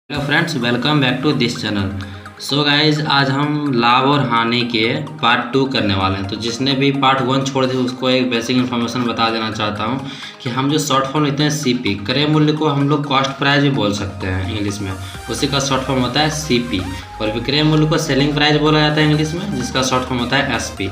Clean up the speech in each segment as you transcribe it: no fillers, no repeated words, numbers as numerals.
Hello friends, welcome back to this channel. So guys, आज हम लाभ और हानि के पार्ट 2 करने वाले हैं। तो जिसने भी पार्ट 1 छोड़ दिया उसको एक बेसिक इन्फॉर्मेशन बता देना चाहता हूं कि हम जो शॉर्ट फॉर्म लेते हैं सीपी, क्रय मूल्य को हम लोग कॉस्ट प्राइस भी बोल सकते हैं इंग्लिश में, उसी का शॉर्ट फॉर्म होता है सीपी। और विक्रय मूल्य को सेलिंग प्राइस बोला जाता है इंग्लिश में, जिसका शॉर्ट फॉर्म होता है एसपी।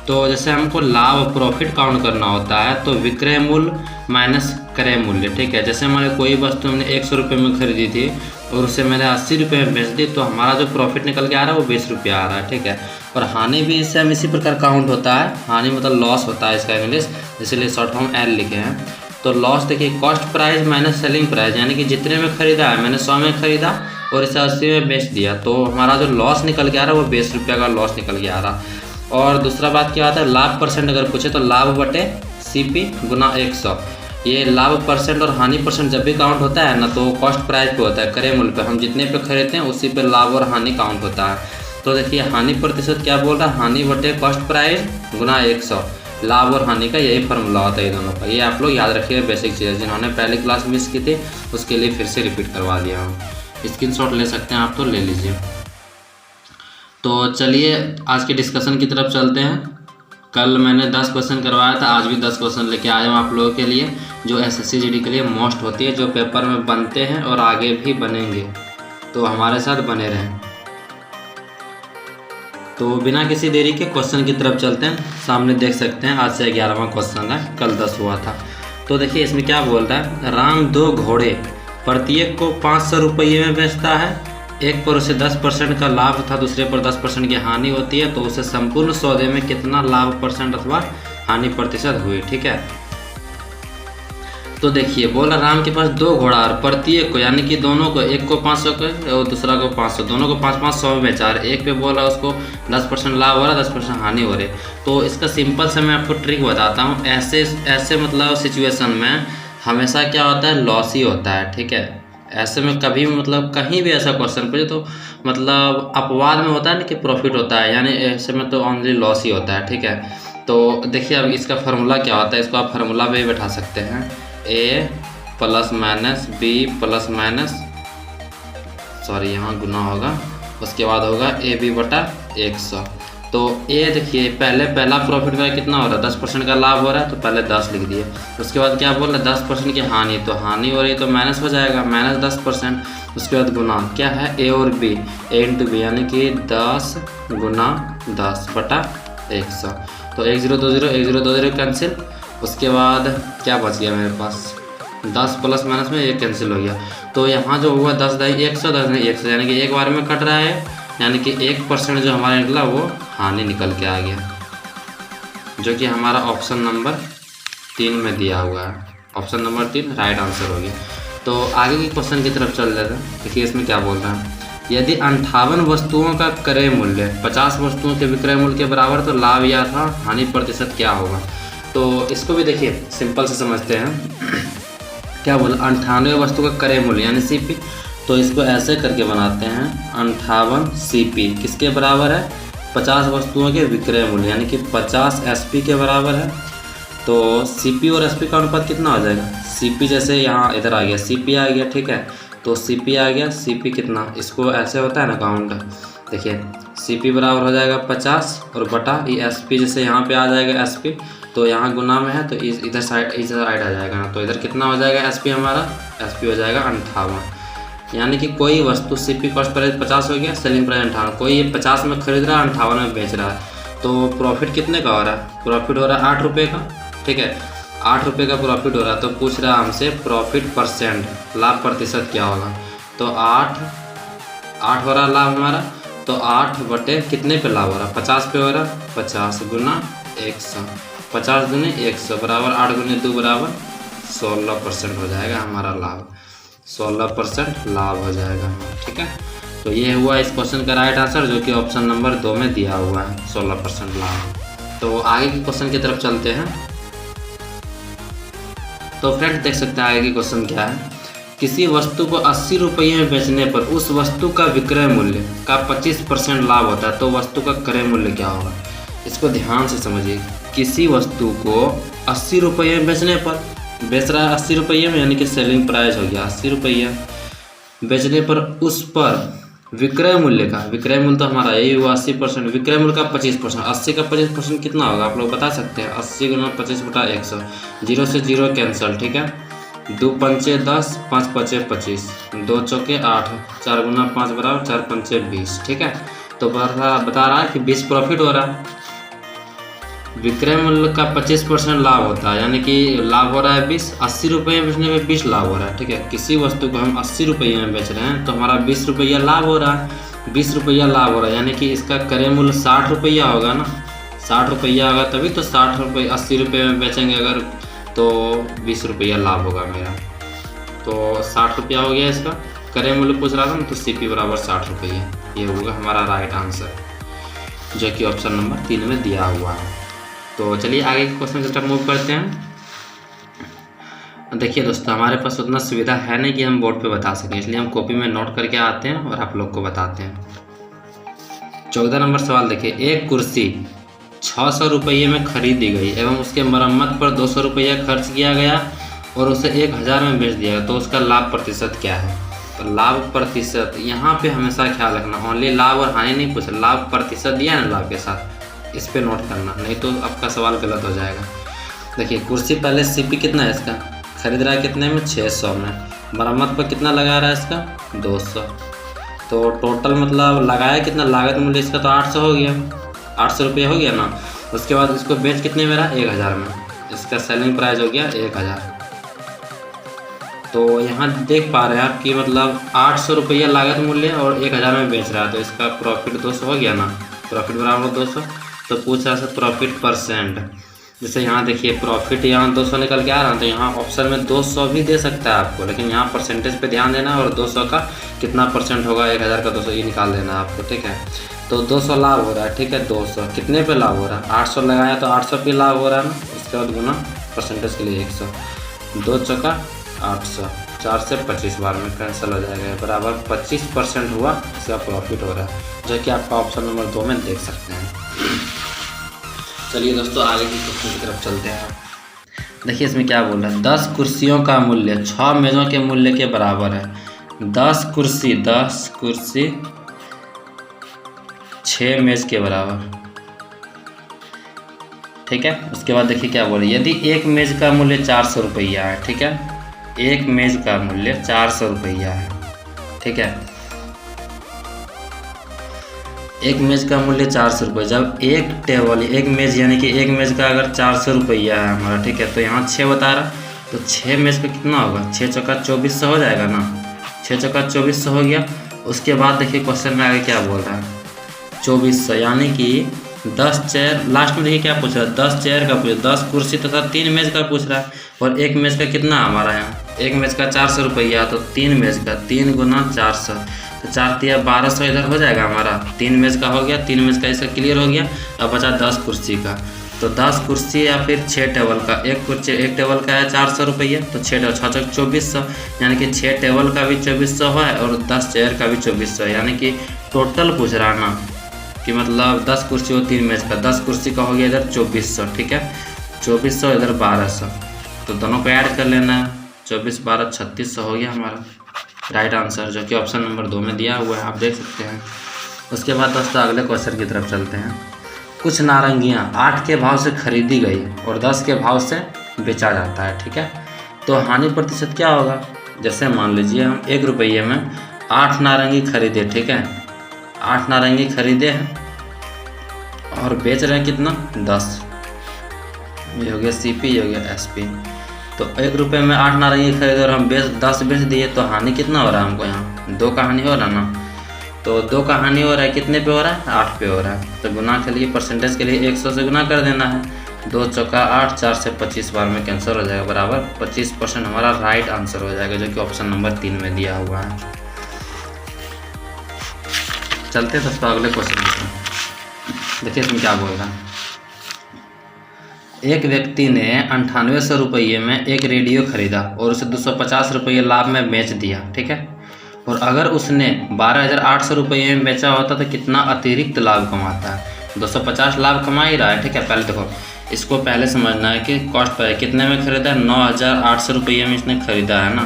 तो जैसे हमको लाभ प्रॉफिट काउंट करना होता है तो विक्रय मूल्य माइनस क्रय मूल्य, ठीक है। जैसे हमारे कोई वस्तु हमने 100 रुपये में खरीदी थी और उसे मैंने 80 रुपये में बेच दी, तो हमारा जो प्रॉफिट निकल के आ रहा है वो 20 रुपया आ रहा है, ठीक है। और हानि भी इससे हम इसी प्रकार काउंट होता है। हानि मतलब लॉस होता है इसका इंग्लिश, इसीलिए शॉर्ट फॉर्म एल लिखे हैं। तो लॉस देखिए, cost price minus selling price, यानी कि जितने में खरीदा है, मैंने 100 में खरीदा और इसे 80 में बेच दिया, तो हमारा जो लॉस निकल के आ रहा है वो 20 रुपया का लॉस निकल के आ रहा है। और दूसरा बात क्या आता है, लाभ परसेंट अगर पूछे तो लाभ बटे सीपी गुना 100। ये लाभ परसेंट और हानि परसेंट जब भी काउंट होता है ना, तो कॉस्ट प्राइस पे होता है, क्रय मूल्य पे। हम जितने पे खरीदते हैं उसी पे लाभ और हानि काउंट होता है। तो देखिए, हानि प्रतिशत क्या बोल रहा है, हानि बटे कॉस्ट प्राइस गुना 100। लाभ और हानि का यही फार्मूला होता है ये दोनों का। ये आप लोग याद रखिए, बेसिक चीज़। जिन्होंने पहले क्लास मिस की थी उसके लिए फिर से रिपीट करवा दिया हूँ। स्क्रीनशॉट ले सकते हैं आप, तो ले लीजिए। तो चलिए आज के डिस्कशन की तरफ चलते हैं। कल मैंने 10 क्वेश्चन करवाया था, आज भी 10 क्वेश्चन लेके आया हूँ आप लोगों के लिए, जो एसएससी जीडी के लिए मोस्ट होती है, जो पेपर में बनते हैं और आगे भी बनेंगे। तो हमारे साथ बने रहें। तो बिना किसी देरी के क्वेश्चन की तरफ चलते हैं। सामने देख सकते हैं, आज से 11वां क्वेश्चन है, कल 10 हुआ था। तो देखिए इसमें क्या बोल रहा है, राम 2 घोड़े प्रत्येक को 500 रुपये में बेचता है। एक पर उसे 10% का लाभ तथा दूसरे पर 10% की हानि होती है, तो उसे संपूर्ण सौदे में कितना लाभ परसेंट अथवा हानि प्रतिशत हुई, ठीक है। तो देखिए बोला, राम के पास 2 घोड़ा और प्रत्येक को, यानी कि दोनों को, एक को 500 के और दूसरा को 500, दोनों को 500 में बेचा। एक पे बोला उसको 10% लाभ हो रहा है, 10% हानि हो रही। तो इसका सिंपल से मैं आपको ट्रिक बताता हूँ। ऐसे मतलब सिचुएशन में हमेशा क्या होता है, लॉस ही होता है, ठीक है। ऐसे में कभी मतलब कहीं भी ऐसा क्वेश्चन पूछे तो मतलब अपवाद में होता है ना कि प्रॉफिट होता है, यानी ऐसे में तो ओनली लॉस ही होता है, ठीक है। तो देखिए अब इसका फार्मूला क्या होता है, इसको आप फार्मूला पे बैठा सकते हैं। A plus minus B plus minus, sorry यहाँ गुना होगा, उसके बाद होगा ए बी बटा 100। तो ये देखिए पहला प्रॉफिट का कितना हो रहा है, 10% का लाभ हो रहा है, तो पहले 10 लिख दिए। उसके बाद क्या बोल रहा है, 10% की हानि, तो हानि हो रही तो माइनस हो जाएगा, माइनस 10%। उसके बाद गुना क्या है, ए और बी, ए इंटू बी, यानी कि 10 गुना 10 बटा 100। तो 1020 कैंसिल। उसके बाद क्या बच गया मेरे पास, 10 प्लस माइनस में 1 कैंसिल हो गया। तो यहाँ जो हुआ 10 दाई 100, 10 नहीं 100, यानी कि एक बार में कट रहा है, यानी कि 1% जो हमारा निकला वो हानि निकल के आ गया, जो कि हमारा ऑप्शन नंबर 3 में दिया हुआ है। ऑप्शन नंबर 3 राइट आंसर हो गया। तो आगे के क्वेश्चन की तरफ चल जाते हैं। देखिए इसमें क्या बोल रहा है, यदि 58 वस्तुओं का क्रय मूल्य 50 वस्तुओं के विक्रय मूल्य के बराबर, तो लाभ या था हानि प्रतिशत क्या होगा। तो इसको भी देखिए सिंपल से समझते हैं। क्या बोला, 98 वस्तु का क्रय मूल्य यानी सीपी, तो इसको ऐसे करके बनाते हैं, 58 सीपी किसके बराबर है, 50 वस्तुओं के विक्रय मूल्य, यानी कि 50 एसपी के बराबर है। तो सीपी और एसपी का अनुपात कितना हो जाएगा, सीपी जैसे यहाँ इधर आ गया, सीपी आ गया, ठीक है। तो सीपी आ गया, सीपी कितना, इसको ऐसे होता है ना काउंट, देखिए सीपी बराबर हो जाएगा 50 और बटा ये एसपी, जैसे यहाँ पे आ जाएगा एसपी, तो यहाँ गुना में है तो इधर साइड आ जाएगा ना, तो इधर कितना हो जाएगा एसपी, हमारा एसपी हो जाएगा 58। यानी कि कोई वस्तु सीपी कॉस्ट प्राइस 50 हो गया, सेलिंग प्राइस 58, कोई ये 50 में खरीद रहा है, 58 में बेच रहा है, तो प्रॉफिट कितने का हो रहा है, प्रॉफिट हो रहा है 8 रुपये का, ठीक है। 8 रुपये का प्रॉफिट हो रहा है। तो पूछ रहा है हमसे प्रॉफिट परसेंट, लाभ प्रतिशत क्या होगा। तो 8 हो रहा है लाभ हमारा, तो 8 बटे कितने पे लाभ हो रहा है, 50 पे हो रहा है, 50 गुना 100, 50 गुने 100 बराबर 8 गुने 2 बराबर 16% हो जाएगा हमारा लाभ, 16% लाभ हो जाएगा, ठीक है। तो ये हुआ इस क्वेश्चन का राइट आंसर, जो कि ऑप्शन नंबर 2 में दिया हुआ है, 16% लाभ। तो आगे के क्वेश्चन की तरफ चलते हैं। तो फ्रेंड्स देख सकते हैं आगे की क्वेश्चन क्या है, किसी वस्तु को 80 रुपये में बेचने पर उस वस्तु का विक्रय मूल्य का 25% लाभ होता है, तो वस्तु का क्रय मूल्य क्या होगा। इसको ध्यान से समझिए, किसी वस्तु को 80 रुपये में बेचने पर, बेच रहा है 80 रुपये में, यानी कि सेलिंग प्राइस हो गया 80 रुपये, बेचने पर उस पर विक्रय मूल्य का, विक्रय मूल्य तो हमारा यही हुआ 80%, विक्रय मूल्य का 25%, 80 का 25% कितना होगा आप लोग बता सकते हैं? 80 गुना 25/100, 0 से 0 कैंसल, ठीक है। 2 पंचे 10, 5 पचे 25, 2 चौके 8, 4 गुना 5 बराबर 4 पंचे 20, ठीक है। तो बता रहा है कि 20 प्रॉफिट हो रहा है। विक्रय मूल्य का 25% लाभ होता है, यानी कि लाभ हो रहा है 20, 80 रुपये में बेचने में 20 लाभ हो रहा है, ठीक है। किसी वस्तु को हम 80 रुपये में बेच रहे हैं तो हमारा 20 रुपया लाभ हो रहा है, 20 रुपया लाभ हो रहा है, यानी कि इसका क्रय मूल्य 60 रुपया होगा ना, 60 रुपया होगा तभी तो 60 रुपये 80 रुपये में बेचेंगे अगर, तो 20 रुपया लाभ होगा मेरा। तो 60 रुपया हो गया इसका, क्रय मूल्य पूछ रहा था ना, तो CP बराबर 60 रुपये, ये होगा हमारा राइट आंसर, जो कि ऑप्शन नंबर 3 में दिया हुआ है। तो चलिए आगे के क्वेश्चन की तरफ मूव करते हैं। देखिए दोस्तों, हमारे पास उतना सुविधा है नहीं कि हम बोर्ड पे बता सकें, इसलिए हम कॉपी में नोट करके आते हैं और आप लोग को बताते हैं। 14 नंबर सवाल देखिए, एक कुर्सी 600 रुपये में खरीदी गई एवं उसके मरम्मत पर 200 रुपया खर्च किया गया और उसे 1000 में बेच दिया गया, तो उसका लाभ प्रतिशत क्या है? तो लाभ प्रतिशत यहाँ पे हमेशा ख्याल रखना, ओनली लाभ और हानि नहीं पूछा, लाभ प्रतिशत दिया है ना लाभ के साथ, इस पे नोट करना, नहीं तो आपका सवाल गलत हो जाएगा। देखिए कुर्सी पहले CP कितना है इसका, खरीद रहा है कितने में? 600 में, मरम्मत पर कितना लगा रहा है इसका? 200, तो टोटल मतलब लगाया कितना, लागत मूल्य इसका तो 800 हो गया, 800 रुपये हो गया ना। उसके बाद इसको बेच कितने में रहा? 1000 में, इसका सेलिंग प्राइस हो गया 1000। तो यहाँ देख पा रहे हैं आप कि मतलब 800 रुपया लागत मूल्य और 1000 में बेच रहा है, तो इसका प्रॉफिट 200 हो गया ना, प्रॉफिट बराबर 200। तो पूछ रहा है प्रॉफिट परसेंट, जैसे यहाँ देखिए प्रॉफिट यहाँ 200 निकल के आ रहा है, तो यहाँ ऑप्शन में 200 भी दे सकता है आपको, लेकिन यहाँ परसेंटेज पे ध्यान देना और 200 का कितना परसेंट होगा, 1000 का 200 ये निकाल देना है आपको, ठीक है। तो 200 लाभ हो रहा है, ठीक है। 200 कितने पे लाभ हो रहा है? 800 लगाया तो 800 पे लाभ हो रहा है ना, इसके बाद गुना परसेंटेज के लिए 100, 2 चौका 800, 4 से 25 बार में कैंसिल हो जाएगा, बराबर 25% हुआ इसका प्रॉफिट हो रहा है, जो कि आपका ऑप्शन नंबर 2 में देख सकते हैं। चलिए दोस्तों आगे की क्वेश्चन की तरफ चलते हैं। देखिए इसमें क्या बोल रहा है, 10 कुर्सियों का मूल्य 6 मेज़ों के मूल्य के बराबर है। 10 कुर्सी 6 मेज़ के बराबर, ठीक है। उसके बाद देखिए क्या बोल रहे हैं, यदि एक मेज़ का मूल्य 400 रुपया है, ठीक है, एक मेज़ का मूल्य 400 रुपया है, ठीक है, एक मेज़ का मूल्य 400 रुपये, जब एक टेबल एक मेज़ यानी कि एक मेज़ का अगर 400 रुपया है हमारा, ठीक है, तो यहाँ 6 बता रहा, तो 6 मेज़ का कितना होगा? 6 चौका 2400 हो जाएगा ना, 6 चौका 2400 हो गया। उसके बाद देखिए क्वेश्चन में आगे क्या बोल रहा है, 2400 यानी कि 10 चेयर, लास्ट में देखिए क्या पूछ रहा है, 10 चेयर का पूछ, 10 कुर्सी तथा 3 मेज़ का पूछ रहा है, और एक मेज़ का कितना हमारा यहाँ, एक मेज़ का 400 रुपया, तो 3 मेज़ का 3 गुना 400, तो 4 तिया 1200 इधर हो जाएगा हमारा, 3 मेज़ का हो गया, 3 मेज़ का इसका क्लियर हो गया। अब बचा 10 कुर्सी का, तो 10 कुर्सी या फिर 6 टेबल का, एक टेबल का है 400 रुपये, तो 6 टेबल 6 चौक 2400, यानी कि 6 टेबल का भी 2400 है और 10 चेयर का भी 2400 है, यानी कि टोटल पूछ रहा है ना कि मतलब 10 कुर्सी और 3 मेज़ का, 10 कुर्सी का हो गया इधर 2400, ठीक है, 2400 इधर 1200, तो दोनों को ऐड कर लेना है, 24 12 3600 हो गया हमारा राइट आंसर, जो कि ऑप्शन नंबर 2 में दिया हुआ है, आप देख सकते हैं। उसके बाद दोस्तों अगले क्वेश्चन की तरफ चलते हैं। कुछ नारंगियाँ 8 के भाव से खरीदी गई और 10 के भाव से बेचा जाता है, ठीक है, तो हानि प्रतिशत क्या होगा? जैसे मान लीजिए हम 1 रुपये में 8 नारंगी खरीदे, ठीक है, 8 नारंगी खरीदे हैं और बेच रहे हैं कितना? 10, ये हो गया CP, ये हो गया SP। तो 1 रुपये में 8 नारंगी खरीदे और हम 10 बेच दिए, तो हानि कितना हो रहा है हमको? यहाँ 2 का हानि हो रहा ना, तो 2 का हानि हो रहा है, कितने पे हो रहा है? 8 पे हो रहा है, तो गुना के लिए परसेंटेज के लिए 100 से गुना कर देना है, 2 चौका 8, 4 से 25 बार में कैंसिल हो जाएगा, बराबर 25% हमारा राइट आंसर हो जाएगा, जो कि ऑप्शन नंबर 3 में दिया हुआ है। चलते हैं दोस्तों अगले क्वेश्चन की। देखिए इसमें क्या बोल रहा है, एक व्यक्ति ने 9800 रुपये में एक रेडियो खरीदा और उसे 250 रुपये लाभ में बेच दिया, ठीक है, और अगर उसने 12800 रुपये में बेचा होता तो कितना अतिरिक्त लाभ कमाता है? 250 लाभ कमा ही रहा है, ठीक है। पहले देखो इसको पहले समझना है कि कॉस्ट पर कितने में खरीदा है, 9800 रुपये में इसने खरीदा है ना,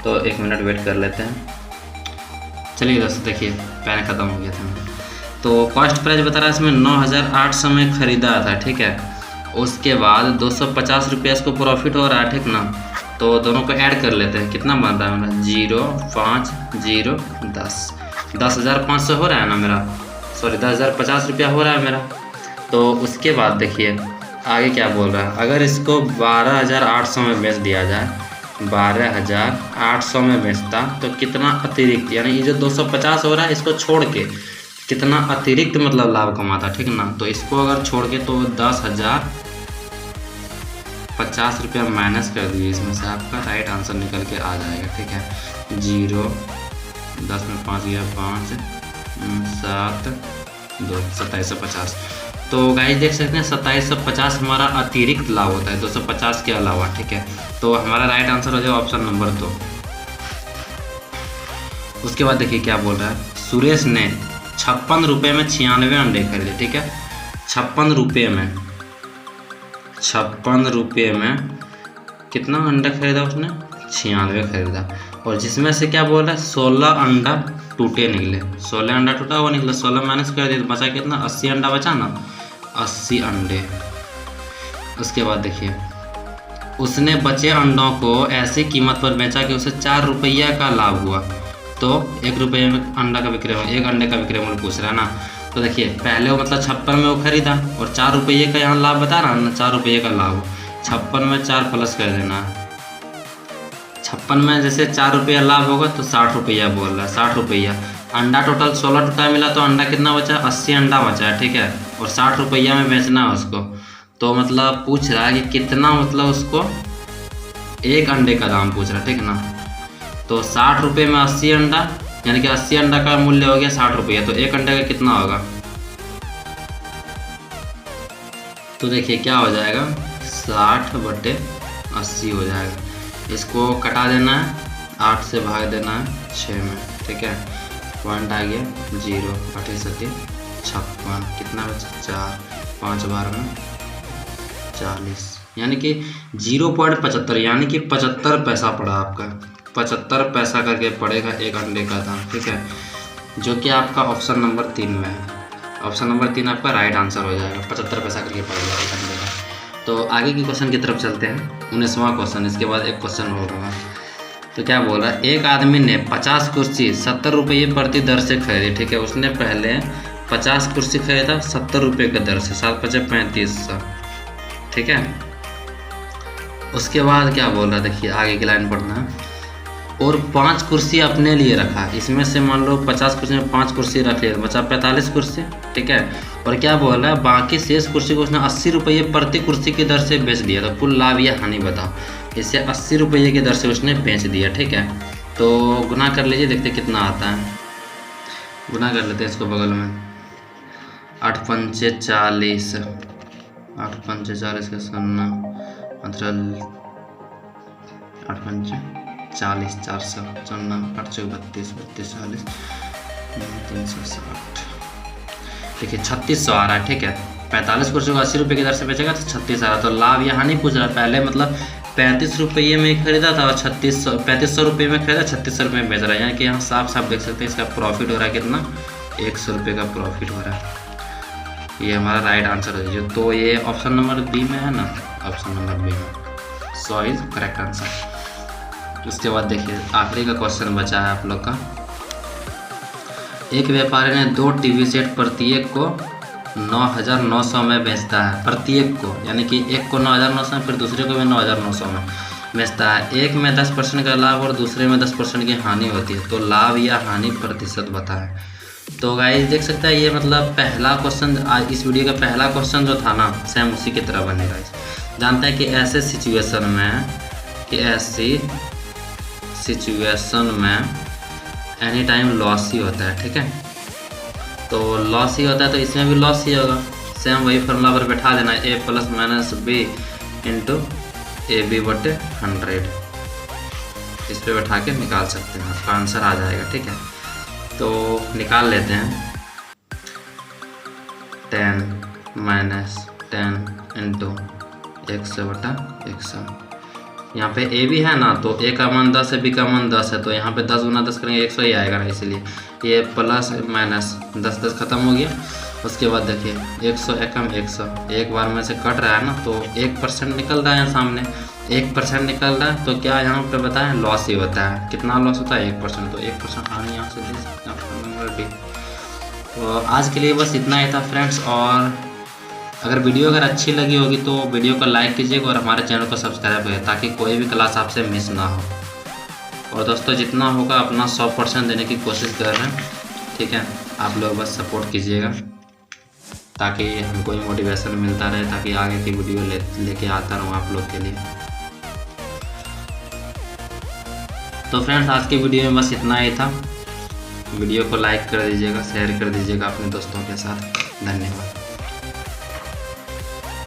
तो 1 मिनट वेट कर लेते हैं। चलिए दोस्तों देखिए पेन ख़त्म हो गया था मेरा। तो कॉस्ट प्राइस बता रहा है इसमें 9,800 में ख़रीदा था, ठीक है। उसके बाद 250 रुपये इसको प्रॉफिट हो रहा है, ठीक ना। तो दोनों को ऐड कर लेते हैं, कितना बन रहा है मेरा 0 5 0 10, 10,500 हो रहा है ना मेरा, सॉरी 10,050 रुपया हो रहा है मेरा। तो उसके बाद देखिए आगे क्या बोल रहा है, अगर इसको 12,800 में बेच दिया जाए, 12,800 में बेचता तो कितना अतिरिक्त, यानी ये जो 250 हो रहा है इसको छोड़ के कितना अतिरिक्त मतलब लाभ कमाता, ठीक ना। तो इसको अगर छोड़ के तो 10,050 रुपया माइनस कर दीजिए इसमें से, आपका राइट आंसर निकल के आ जाएगा, ठीक है। 0 10 में 5 गया 5 7 2 2750। तो गाइस देख सकते हैं 2750 हमारा अतिरिक्त लाभ होता है 250 के अलावा, ठीक है। तो हमारा राइट आंसर हो जाएगा ऑप्शन नंबर 2। उसके बाद देखिए क्या बोल रहा है, सुरेश ने 56 रुपये में 96 अंडे खरीदे, ठीक है। 56 रुपये में, 56 रुपये में कितना अंडा खरीदा उसने, 96 खरीदा। और जिसमें से क्या बोल रहा है 16 अंडा टूटे निकले, 16 अंडा टूटा हुआ निकला, 16 माइनस कर दिया तो बचा कितना, 80 अंडा बचा ना, 80 अंडे। उसके बाद देखिए उसने बचे अंडों को ऐसी कीमत पर बेचा कि उसे 4 रुपया का लाभ हुआ। तो 1 रुपये में अंडा का विक्रय मूल्य, 1 अंडे का विक्रय मूल्य पूछ रहा है ना। तो देखिए पहले वो मतलब 56 में वो खरीदा और 4 रुपये का यहाँ लाभ बता रहा है ना, 4 रुपये का लाभ, 56 में 4 प्लस कर देना। 56 में जैसे 4 रुपया लाभ होगा तो 60 रुपया बोल रहा है, 60 रुपया। अंडा टोटल 16 टूटा मिला तो अंडा कितना बचा, 80 अंडा बचा है, ठीक है। और 60 रुपया में बेचना है उसको, तो मतलब पूछ रहा है कि कितना, मतलब उसको 1 अंडे का दाम पूछ रहा है, ठीक ना। तो 60 रुपये में 80 अंडा, यानी कि 80 अंडा का मूल्य हो गया 60 रुपया, तो 1 अंडे का कितना होगा। तो देखिए क्या हो जाएगा 60/80 हो जाएगा। इसको कटा देना है, 8 से भाग देना है 6 में, ठीक है। पॉइंट आ गया 0 8 7 56, कितना बचा 4, 5 बार में 40, यानी कि 0.75, यानी कि 75 पैसा पड़ा आपका, 75 पैसा करके पड़ेगा 1 अंडे का दाम, ठीक है। जो कि आपका ऑप्शन नंबर 3 में है। ऑप्शन नंबर 3 आपका राइट आंसर हो जाएगा, 75 पैसा करके पड़ेगा 1 अंडे का। तो आगे की क्वेश्चन की तरफ चलते हैं, 19वां क्वेश्चन। इसके बाद एक क्वेश्चन होगा। तो क्या बोल रहा है, एक आदमी ने 50 कुर्सी 70 रुपये प्रति दर से खरीदी, ठीक है। उसने पहले 50 कुर्सी खरीदा 70 रुपये के दर से, 7 × 5 = 3500, ठीक है। उसके बाद क्या बोल रहा है, देखिए आगे की लाइन पढ़ना है। और 5 कुर्सी अपने लिए रखा, इसमें से मान लो 50 कुर्सी में 5 कुर्सी रख लिया, बचा 45 कुर्सी, ठीक है। और क्या बोल रहा है, बाकी शेष कुर्सी को उसने 80 रुपये प्रति कुर्सी की दर से बेच दिया। तो कुल लाभ या हानि बताओ। इसे 80 रुपये की दर से उसने बेच दिया, ठीक है। तो गुना कर लीजिए, देखते कितना आता है। गुना कर लेते हैं इसको बगल में, 8 × 5 = 40, 8 × 5 = 40 का 0, मतलब 8 × 5 = 40, 400, 54, 8 × 4 = 32, 32 40, 360। देखिए 3600 आ रहा है, ठीक है। 45 कुर्सी को 80 रुपये की दर से बेचेगा तो 36 आ रहा है। तो लाभ यहाँ नहीं पूछ रहा है, पहले मतलब 35 रुपये में खरीदा था और 3500 रुपये में खरीदा, 3600 रुपये में बेच रहा है। यानी कि यहाँ साफ साफ देख सकते हैं इसका प्रॉफिट हो रहा है कितना, 100 रुपये का प्रॉफिट हो रहा है। ये हमारा राइट आंसर है जो, तो ये ऑप्शन नंबर बी में है ना, ऑप्शन नंबर बी में, सो इज करेक्ट आंसर। उसके बाद देखिए आखिरी का क्वेश्चन बचा है आप लोग का। एक व्यापारी ने 2 टीवी सेट प्रत्येक को 9,900 में बेचता है, प्रत्येक को, यानी कि एक को 9,900 में, फिर दूसरे को भी 9,900 में बेचता है। एक में 10% का लाभ और दूसरे में 10% की हानि होती है। तो लाभ या हानि प्रतिशत बताएं। तो गाइस देख सकते हैं ये मतलब पहला क्वेश्चन, आज इस वीडियो का पहला क्वेश्चन जो था ना, सेम उसी की तरह बनेगा। जानते हैं कि ऐसे सिचुएशन में एनी टाइम लॉस ही होता है, ठीक है। तो लॉस ही होता है, तो इसमें भी लॉस ही होगा। सेम वही फॉर्मूला पर बैठा देना, a + - b × AB/100। इस पर बैठा के निकाल सकते हैं, आपका आंसर आ जाएगा, ठीक है। तो निकाल लेते हैं, 10 - 10 × 100/100 यहाँ पे ए भी है ना, तो ए का मान 10 है, बी का मान 10 है, तो यहाँ पे 10 गुना 10 करेंगे 100 ही आएगा ना, इसलिए ये प्लस माइनस 10 10 खत्म हो गया। उसके बाद देखिए 100 एकम 100 एक बार में से कट रहा है ना, तो 1% निकल रहा है यहाँ सामने, 1% निकल रहा है, तो क्या यहाँ पे बताएं लॉस ही होता है। कितना लॉस होता है 1%, तो 1% हानि यहाँ से दे सकते हैं नंबर डी। तो आज के लिए बस इतना ही था फ्रेंड्स, और अगर वीडियो अगर अच्छी लगी होगी तो वीडियो को लाइक कीजिएगा और हमारे चैनल को सब्सक्राइब करें ताकि कोई भी क्लास आपसे मिस ना हो। और दोस्तों जितना होगा अपना 100% देने की कोशिश कर रहे हैं, ठीक है। आप लोग बस सपोर्ट कीजिएगा ताकि हमको मोटिवेशन मिलता रहे, ताकि आगे की वीडियो लेके आता रहूँ आप लोग के लिए। तो फ्रेंड्स आज की वीडियो में बस इतना ही था। वीडियो को लाइक कर दीजिएगा, शेयर कर दीजिएगा अपने दोस्तों के साथ। धन्यवाद।